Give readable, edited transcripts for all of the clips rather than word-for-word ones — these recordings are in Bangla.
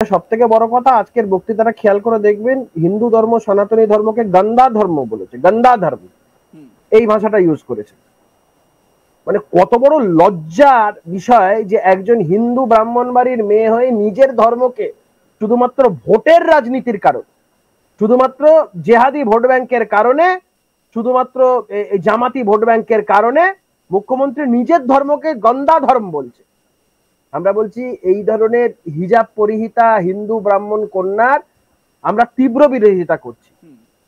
সব থেকে বড় কথা, আজকের বক্তৃতাটা খেয়াল করে দেখবেন, হিন্দু ধর্ম সনাতনী ধর্মকে গন্দা ধর্ম বলেছে, গন্দা ধর্ম এই ভাষাটা ইউজ করেছে। মানে কত বড় লজ্জার বিষয় যে একজন হিন্দু ব্রাহ্মণ বাড়ির মেয়ে হয়ে নিজের ধর্মকে শুধুমাত্র ভোটের রাজনীতির কারণে, শুধুমাত্র জেহাদি ভোট ব্যাংকের কারণে, শুধুমাত্র জামাতি ভোট ব্যাংকের কারণে মুখ্যমন্ত্রী নিজের ধর্মকে গন্দা ধর্ম বলছে। আমরা বলছি এই ধরনের হিজাব পরিহিতা হিন্দু ব্রাহ্মণ কন্যার আমরা তীব্র বিরোধিতা করছি।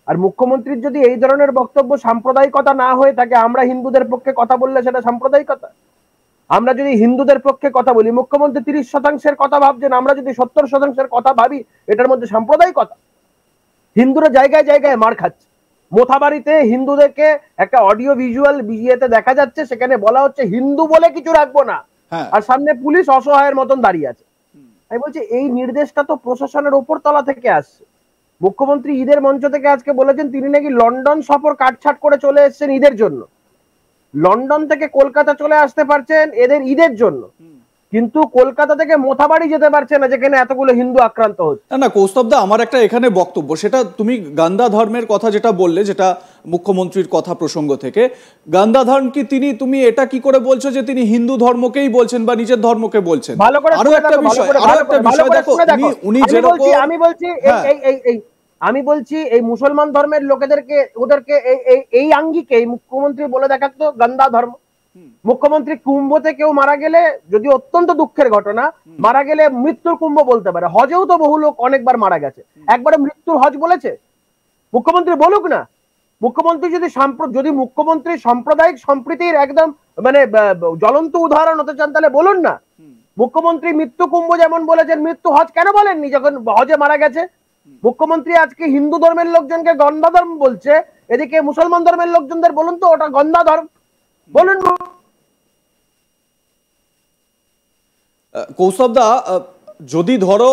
আর মুখ্যমন্ত্রীর যদি এই ধরনের বক্তব্য সাম্প্রদায়িকতা না হয়ে থাকে, আমরা হিন্দুদের পক্ষে কথা বললে সেটা সাম্প্রদায়িকতা। আমরা যদি হিন্দুদের পক্ষে কথা বলি, মুখ্যমন্ত্রী 30% কথা ভাবছেন, আমরা যদি 70% কথা ভাবি, এটার মধ্যে সাম্প্রদায়িকতা। হিন্দুরা জায়গায় জায়গায় মার খাচ্ছে। মোথাবাড়িতে হিন্দুদেরকে একটা অডিও ভিজুয়াল ভিডিওতে দেখা যাচ্ছে, সেখানে বলা হচ্ছে হিন্দু বলে কিছু রাখবো না, আর সামনে পুলিশ অসহায়ের মতন দাঁড়িয়ে আছে। আমি বলছি এই নির্দেশটা তো প্রশাসনের উপর তলা থেকে আসছে। মুখ্যমন্ত্রী ঈদের মঞ্চ থেকে আজকে বলেছেন তিনি নাকি লন্ডন সফর কাটছাট করে চলে এসেছেন ঈদের জন্য। লন্ডন থেকে কলকাতা চলে আসতে পারছেন এদের ঈদের জন্য, কিন্তু কলকাতা থেকে মোথাবাড়ি যেতে পারছে না, যেখানে এতগুলো হিন্দু আক্রান্ত হচ্ছে। না কৌস্তবদা, আমার একটা এখানে বক্তব্য, সেটা তুমি গান্দা ধর্মের কথা যেটা বললে, যেটা মুখ্যমন্ত্রীর কথা প্রসঙ্গ থেকে, গান্দা ধর্ম কি তুমি এটা কি করে বলছো যে তিনি হিন্দু ধর্মকেই বলছেন বা নিজের ধর্মকে বলছেন? আরো একটা বিষয় দেখো, উনি যেরকম, আমি বলছি এই মুসলমান ধর্মের লোকেদেরকে ওদেরকে এই আঙ্গিকে মুখ্যমন্ত্রী বলে দেখাতো গান্দা ধর্ম। মুখ্যমন্ত্রী কুম্ভতে কেউ মারা গেলে, যদি অত্যন্ত দুঃখের ঘটনা, মারা গেলে মৃত্যুর কুম্ভ বলতে পারে। হজেও তো বহু লোক অনেকবার মারা গেছে, একবারে মৃত্যুর হজ বলেছে? মুখ্যমন্ত্রী বলুক না। মুখ্যমন্ত্রী যদি মুখ্যমন্ত্রী সাম্প্রদায়িক সম্প্রীতির একদম মানে জ্বলন্ত উদাহরণ হতে চান, তাহলে বলুন না। মুখ্যমন্ত্রী মৃত্যু কুম্ভ যেমন বলেছেন, মৃত্যু হজ কেন বলেননি যখন হজে মারা গেছে? মুখ্যমন্ত্রী আজকে হিন্দু ধর্মের লোকজনকে গন্দা ধর্ম বলছে, এদিকে মুসলমান ধর্মের লোকজনদের বলুন তো ওটা গন্দা ধর্ম বলুন। কৌস্তবদা, যদি ধরো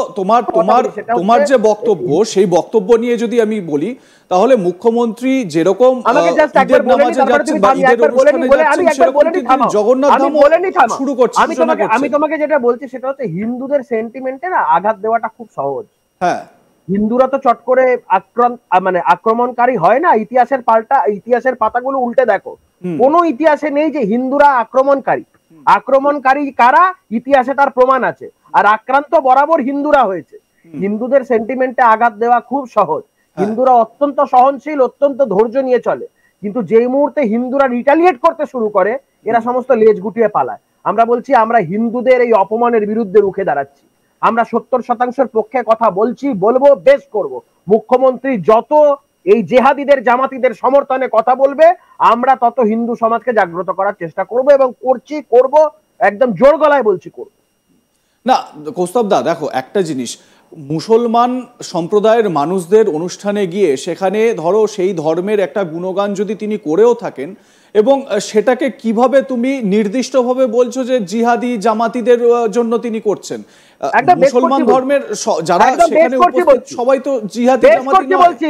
তোমার যে বক্তব্য, সেই বক্তব্য নিয়ে যদি আমি বলি, তাহলে মুখ্যমন্ত্রী যেরকম ঈদের নামাজে যাচ্ছেন বা ঈদের অনুষ্ঠানে যাচ্ছেন, সেরকম তিনি জগন্নাথ ধাম শুরু করছেন। আমি তোমাকে যেটা বলছি সেটা হচ্ছে হিন্দুদের সেন্টিমেন্টে না আঘাত দেওয়াটা খুব সহজ। হ্যাঁ, হিন্দুরা তো চট করে আক্রমণকারী হয় না। ইতিহাসের পাতাগুলো উল্টে দেখো, কোনো ইতিহাসে নেই যে হিন্দুরা আক্রমণকারী। আক্রমণকারী কারা, ইতিহাসে তার প্রমাণ আছে। আর আক্রান্ত বরাবর হিন্দুরা হয়েছে। হিন্দুদের সেন্টিমেন্টে আঘাত দেওয়া খুব সহজ। হিন্দুরা অত্যন্ত সহনশীল, অত্যন্ত ধৈর্য নিয়ে চলে। কিন্তু যেই মুহূর্তে হিন্দুরা রিটালিয়েট করতে শুরু করে, এরা সমস্ত লেজ গুটিয়ে পালায়। আমরা বলছি আমরা হিন্দুদের এই অপমানের বিরুদ্ধে রুখে দাঁড়াচ্ছি। আমরা 70% পক্ষে কথা বলছি, বলবো, বেশ করব। মুখ্যমন্ত্রী যত এই জেহাদিদের জামাতিদের সমর্থনে কথা বলবে, আমরা তত হিন্দু সমাজকে জাগ্রত করার চেষ্টা করব এবং করব, একদম জোর গলায় বলছি করব। না কৌস্তবদা, দেখো একটা জিনিস, মুসলমান সম্প্রদায়ের মানুষদের অনুষ্ঠানে গিয়ে সেখানে ধরো সেই ধর্মের একটা গুণগান যদি তিনি করেও থাকেন, এবং সেটাকে কিভাবে তুমি নির্দিষ্টভাবে বলছো যে জিহাদি জামাতিদের জন্য তিনি করছেন? মুসলমান ধর্মের যারা সেখানে উপস্থিত সবাই তো জিহাদি জামাতি নয়। বলছি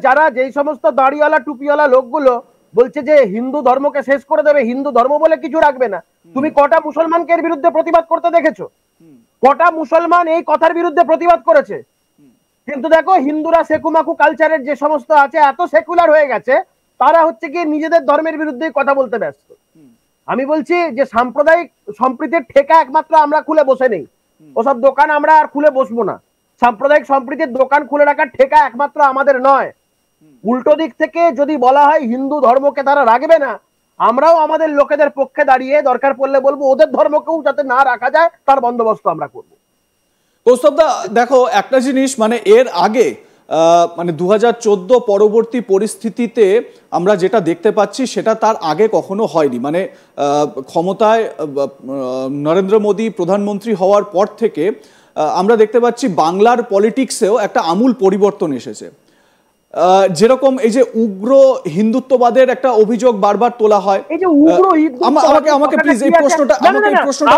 যারা যেই সমস্ত দাড়িওয়ালা টুপিওয়ালা লোকগুলো বলছে যে হিন্দু ধর্মকে শেষ করে দেবে, হিন্দু ধর্ম বলে কিছু রাখবে না, তুমি কটা মুসলমানকে এর বিরুদ্ধে প্রতিবাদ করতে দেখেছো? কটা মুসলমান এই কথার বিরুদ্ধে প্রতিবাদ করেছে? কিন্তু দেখো হিন্দুরা সেকুমাকু কালচারের যে সমস্ত আছে, এত সেকুলার হয়ে গেছে, তারা হচ্ছে কি নিজেদের ধর্মের বিরুদ্ধে কথা বলতে ব্যস্ত। আমি বলছি যে সাম্প্রদায়িক সম্প্রীতির ঠেকা একমাত্র আমরা খুলে বসে নেই, ওসব দোকান আমরা আর খুলে বসবো না। সাম্প্রদায়িক সম্প্রীতির দোকান খুলে রাখার ঠেকা একমাত্র আমাদের নয়। উল্টো দিক থেকে যদি বলা হয় হিন্দু ধর্মকে তারা রাখবে না, আমরাও আমাদের লোকেদের পক্ষে দাঁড়িয়ে দরকার পড়লে বলবো ওদের ধর্মকেও যাতে না রাখা যায় তার বন্দোবস্ত আমরা করবো। কৌস্তবদা, দেখো একটা জিনিস, মানে এর আগে মানে 2014 পরবর্তী পরিস্থিতিতে আমরা যেটা দেখতে পাচ্ছি সেটা তার আগে কখনো হয়নি। মানে ক্ষমতায় নরেন্দ্র মোদী প্রধানমন্ত্রী হওয়ার পর থেকে আমরা দেখতে পাচ্ছি বাংলার পলিটিক্সেও একটা আমূল পরিবর্তন এসেছে। যেরকম এই যে উগ্র হিন্দুত্ববাদের একটা অভিযোগ বারবার তোলা হয়, আমাকে প্লিজ এই প্রশ্নটা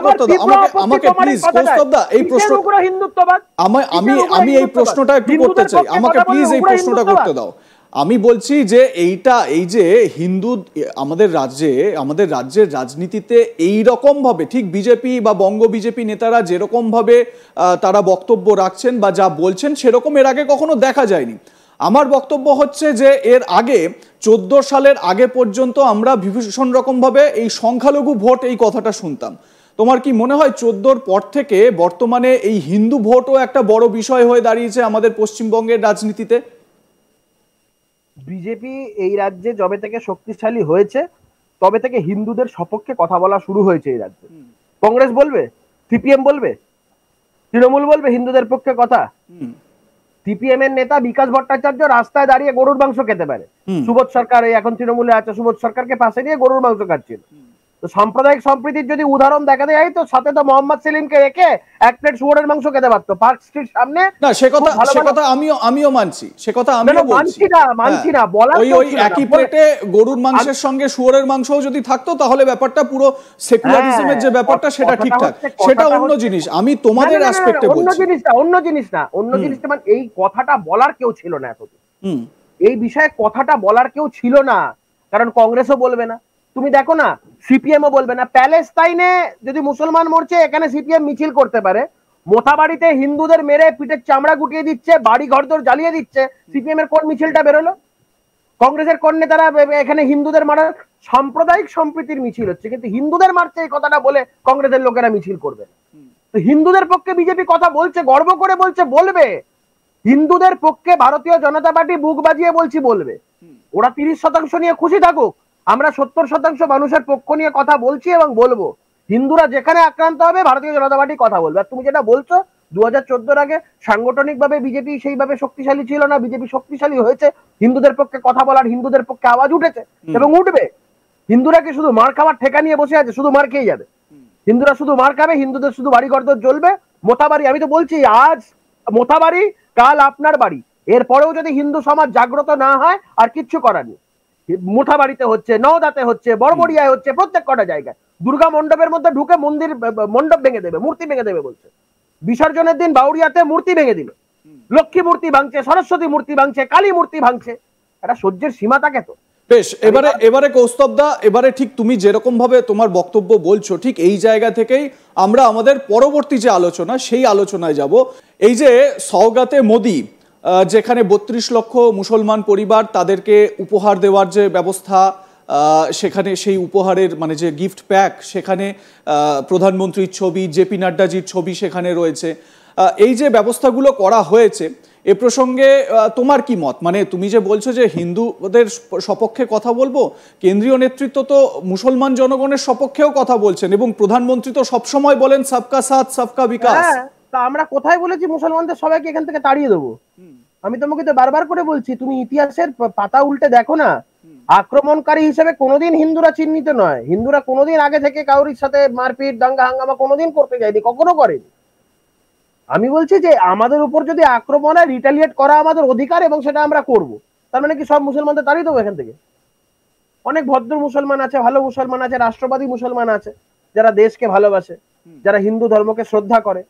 করতে দাও, আমাকে প্লিজ কৌস্তবদা এই প্রশ্ন, আমি এই প্রশ্নটা একটু করতে চাই, আমাকে প্লিজ এই প্রশ্নটা করতে দাও। আমি বলছি যে এই যে হিন্দু আমাদের রাজ্যের রাজনীতিতে এই রকম ভাবে ঠিক বিজেপি বা বঙ্গ বিজেপি নেতারা যেরকম ভাবে তারা বক্তব্য রাখছেন বা যা বলছেন সেরকম এর আগে কখনো দেখা যায়নি। আমার বক্তব্য হচ্ছে যে এর আগে 14 সালের আগে পর্যন্ত আমরা ভীষণ রকম ভাবে এই সংখ্যালঘু ভোট এই কথাটা শুনতাম। তোমার কি মনে হয় 14-র পর থেকে বর্তমানে এই হিন্দু ভোটও একটা বড় বিষয় হয়ে দাঁড়িয়েছে আমাদের পশ্চিমবঙ্গের রাজনীতিতে? বিজেপি এই রাজ্যে যবে থেকে শক্তিশালী হয়েছে তবে থেকে হিন্দুদের সপক্ষে কথা বলা শুরু হয়েছে এই রাজ্যে। কংগ্রেস বলবে, সিপিএম বলবে, তৃণমূল বলবে হিন্দুদের পক্ষে কথা। সিপিএম এর নেতা বিকাশ ভট্টাচার্য রাস্তায় দাঁড়িয়ে গরুর মাংস খেতে পারে, সুবোধ সরকার এখন তৃণমূলে আছে, সুবোধ সরকারকে পাশে নিয়ে গরুর মাংস খাচ্ছিল। তো সাম্প্রদায়িক সম্প্রীতির যদি উদাহরণ দেখাতে যাই তো সাথে তো মোহাম্মদ সেলিমকে রেখে এক প্লেট শুয়োরের মাংস খেতে পারতো পার্ক স্ট্রিট সামনে। না সে কথা আমিও মানছি, সে কথা আমিও বলছি, মানছি না বলা ওই একই প্লেটে গরুর মাংসের সঙ্গে শুয়োরের মাংসও যদি থাকতো তাহলে ব্যাপারটা পুরো সেকুলারিজমের যে ব্যাপারটা সেটা ঠিকঠাক, সেটা অন্য জিনিস। আমি তোমাদের অ্যাসপেক্টে বলছি। অন্য জিনিসটা মানে এই কথাটা বলার কেউ ছিল না এতদিন, এই বিষয়ে কথাটা বলার কেউ ছিল না, কারণ কংগ্রেসও বলবে না, তুমি দেখো না সিপিএম ও বলবে না। প্যালেস্তাইনে যদি মুসলমান মরছে এখানে সিপিএম মিছিল করতে পারে, মোথাবাড়িতে হিন্দুদের মেরে পিঠের চামড়া গুটিয়ে দিচ্ছে, বাড়ি ঘরদোর জ্বালিয়ে দিচ্ছে, সিপিএম এর কোন মিছিলটা বেরোলো? কংগ্রেসের কোন নেতারা এখানে হিন্দুদের মারার সাম্প্রদায়িক সম্প্রীতির মিছিল হচ্ছে, কিন্তু হিন্দুদের মারছে এই কথাটা বলে কংগ্রেসের লোকেরা মিছিল করবে। তো হিন্দুদের পক্ষে বিজেপি কথা বলছে, গর্ব করে বলছে, বলবে। হিন্দুদের পক্ষে ভারতীয় জনতা পার্টি বুক বাজিয়ে বলছি বলবে। ওরা 30% নিয়ে খুশি থাকুক, আমরা 70% মানুষের পক্ষ নিয়ে কথা বলছি এবং বলবো। হিন্দুরা যেখানে আক্রান্ত হবে ভারতীয় জনতা পার্টি কথা বলবে। আর তুমি যেটা বলছো 2014-র আগে সাংগঠনিক ভাবে বিজেপি সেইভাবে শক্তিশালী ছিল না, বিজেপি শক্তিশালী হয়েছে, হিন্দুদের পক্ষে কথা বলার, হিন্দুদের পক্ষে আওয়াজ উঠেছে এবং উঠবে। হিন্দুরা কি শুধু মার খাওয়ার ঠেকা নিয়ে বসে আছে? শুধু মার খেয়ে যাবে। হিন্দুরা শুধু মার খাবে, হিন্দুদের শুধু বাড়ি ঘরদোর জ্বলবে। মোথাবাড়ি, আমি তো বলছি আজ মোথাবাড়ি কাল আপনার বাড়ি, এরপরেও যদি হিন্দু সমাজ জাগ্রত না হয় আর কিচ্ছু করার নেই। মোথাবাড়িতে হচ্ছে, নওদাতে হচ্ছে, বড়বড়িয়ায় হচ্ছে, প্রত্যেক কটা জায়গায় দুর্গা মণ্ডপের মধ্যে ঢুকে মন্দির মণ্ডপ ভেঙে দেবে, মূর্তি ভেঙে দেবে বলছে। বিসর্জনের দিন বাউরিয়াতে মূর্তি ভেঙে দিল, লক্ষ্মী মূর্তি ভাঙছে, সরস্বতী মূর্তি ভাঙছে, কালী মূর্তি ভাঙছে। এটা সহ্যের সীমা থাকে তো। বেশ, এবারে কৌস্তবদা, এবারে ঠিক তুমি যেরকম ভাবে তোমার বক্তব্য বলছো ঠিক এই জায়গা থেকেই আমরা আমাদের পরবর্তী যে আলোচনা সেই আলোচনায় যাব। এই যে সওগাতে মোদি, যেখানে 32 লক্ষ মুসলমান পরিবার তাদেরকে উপহার দেওয়ার যে ব্যবস্থা, সেখানে সেই উপহারের মানে যে গিফট প্যাক, সেখানে প্রধানমন্ত্রীর ছবি, জেপি নাড্ডাজির ছবি সেখানে রয়েছে, এই যে ব্যবস্থাগুলো করা হয়েছে এ প্রসঙ্গে তোমার কি মত? মানে তুমি যে বলছো যে হিন্দুদের সপক্ষে কথা বলবো, কেন্দ্রীয় নেতৃত্ব তো মুসলমান জনগণের সপক্ষেও কথা বলছেন এবং প্রধানমন্ত্রী তো সবসময় বলেন সবকা সাথ সবকা বিকাশ। তা আমরা কোথায় বলেছি মুসলমানদের সবাইকে এখান থেকে তাড়িয়ে দেবো? আমি তোমাকে তো বারবার করে বলছি, তুমি ইতিহাসের পাতা উল্টে দেখো না, আক্রমণকারী হিসেবে কোনোদিন হিন্দুরা চিহ্নিত নয়। হিন্দুরা কোনোদিন আগে থেকে কাউরির সাথে মারপিট দাঙ্গা হাঙ্গামা কোনোদিন করতে যায়নি, কখনো করেনি। আমি বলছি যে আমাদের উপর যদি আক্রমণ হয় রিটালিয়েট করা আমাদের অধিকার এবং সেটা আমরা করব। তার মানে কি সব মুসলমানদের তাড়িয়ে দেবো এখান থেকে? অনেক ভদ্র মুসলমান আছে, ভালো মুসলমান আছে, রাষ্ট্রবাদী মুসলমান আছে, যারা দেশকে ভালোবাসে, যারা হিন্দু ধর্মকে শ্রদ্ধা করে,